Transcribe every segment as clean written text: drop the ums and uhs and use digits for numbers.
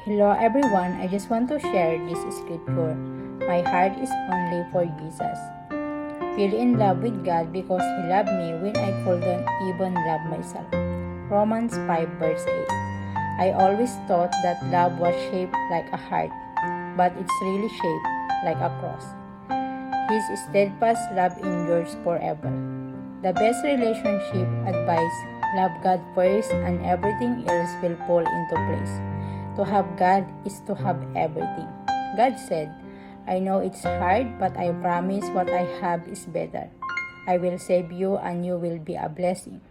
Hello everyone, I just want to share this scripture. My heart is only for Jesus. Feel in love with God because He loved me when I couldn't even love myself. Romans 5 verse 8. I always thought that love was shaped like a heart, but it's really shaped like a cross. His steadfast love endures forever. The best relationship advice, love God first and everything else will fall into place. To have God is to have everything. God said, I know it's hard, but I promise what I have is better. I will save you and you will be a blessing.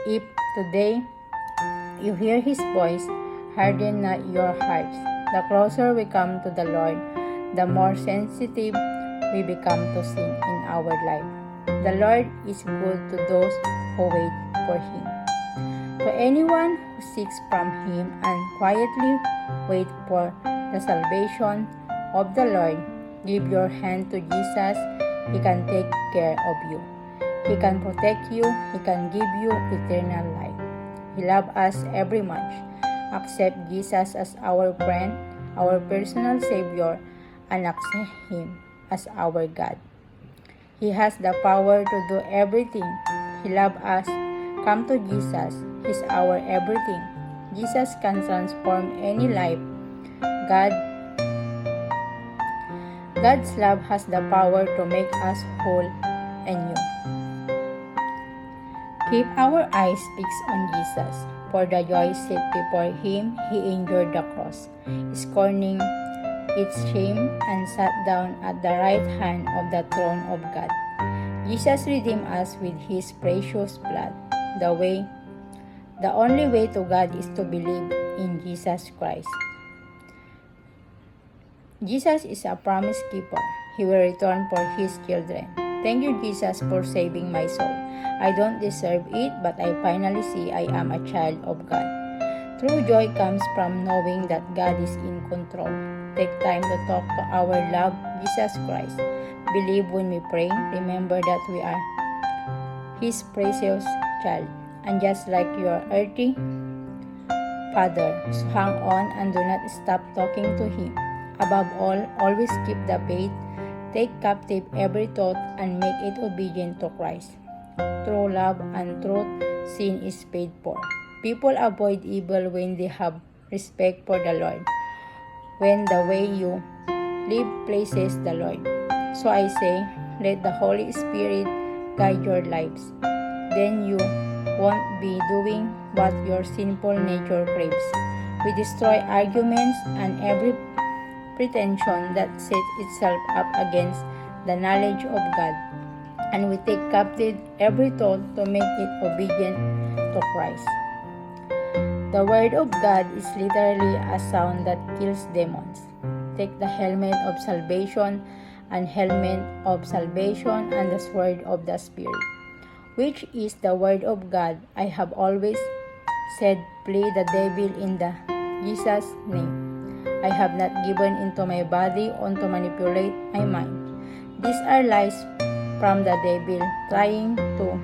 If today you hear His voice, harden not your hearts. The closer we come to the Lord, the more sensitive we become to sin in our life. The Lord is good to those who wait for Him. To anyone who seeks from Him and quietly wait for the salvation of the Lord, give your hand to Jesus. He can take care of you. He can protect you. He can give you eternal life. He loves us every much. Accept Jesus as our friend, our personal Savior, and accept Him as our God. He has the power to do everything. He loves us. Come to Jesus. He's our everything. Jesus can transform any life. God's love has the power to make us whole and new. Keep our eyes fixed on Jesus. For the joy set before Him, He endured the cross, scorning its shame, and sat down at the right hand of the throne of God. Jesus redeemed us with His precious blood. The only way to God is to believe in Jesus Christ. Jesus is a promise keeper. He will return for His children. Thank you, Jesus, for saving my soul. I don't deserve it, but I finally see I am a child of God. True joy comes from knowing that God is in control. Take time to talk to our love, Jesus Christ. Believe when we pray. Remember that we are His precious child. And just like your earthly Father, so hang on and do not stop talking to Him. Above all, always keep the faith. Take captive every thought and make it obedient to Christ. True love and truth, sin is paid for. People avoid evil when they have respect for the Lord. When the way you live pleases the Lord. So I say, let the Holy Spirit guide your lives. Then you won't be doing what your sinful nature craves. We destroy arguments and every pretension that sets itself up against the knowledge of God. And we take captive every thought to make it obedient to Christ. The Word of God is literally a sound that kills demons. Take the helmet of salvation and the sword of the Spirit, which is the Word of God. I have always said, flee the devil in the Jesus' name. I have not given into my body on to manipulate my mind. These are lies from the devil trying to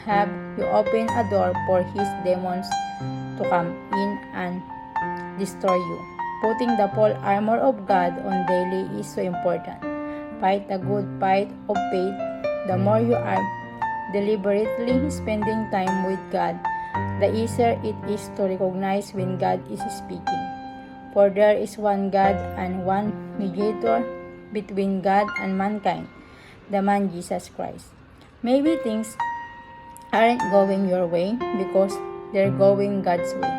have you open a door for his demons to come in and destroy you. Putting the full armor of God on daily is so important. Fight the good fight of faith. The more you are deliberately spending time with God, the easier it is to recognize when God is speaking. For there is one God and one mediator between God and mankind, the man Jesus Christ. Maybe things aren't going your way because they're going God's way.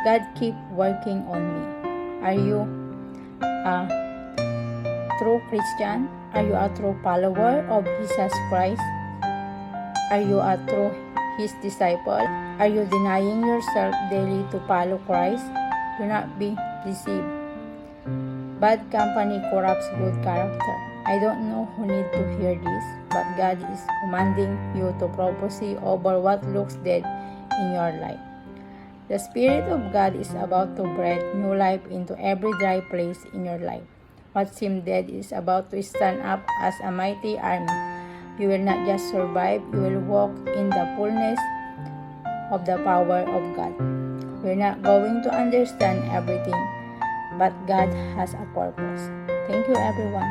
God keep working on me. Are you a true Christian? Are you a true follower of Jesus Christ? Are you a true His disciple? Are you denying yourself daily to follow Christ? Do not be deceived. Bad company corrupts good character. I don't know who need to hear this, but God is commanding you to prophecy over what looks dead in your life. The Spirit of God is about to breathe new life into every dry place in your life. What seemed dead is about to stand up as a mighty army. You will not just survive, you will walk in the fullness of the power of God. We're not going to understand everything, but God has a purpose. Thank you, everyone.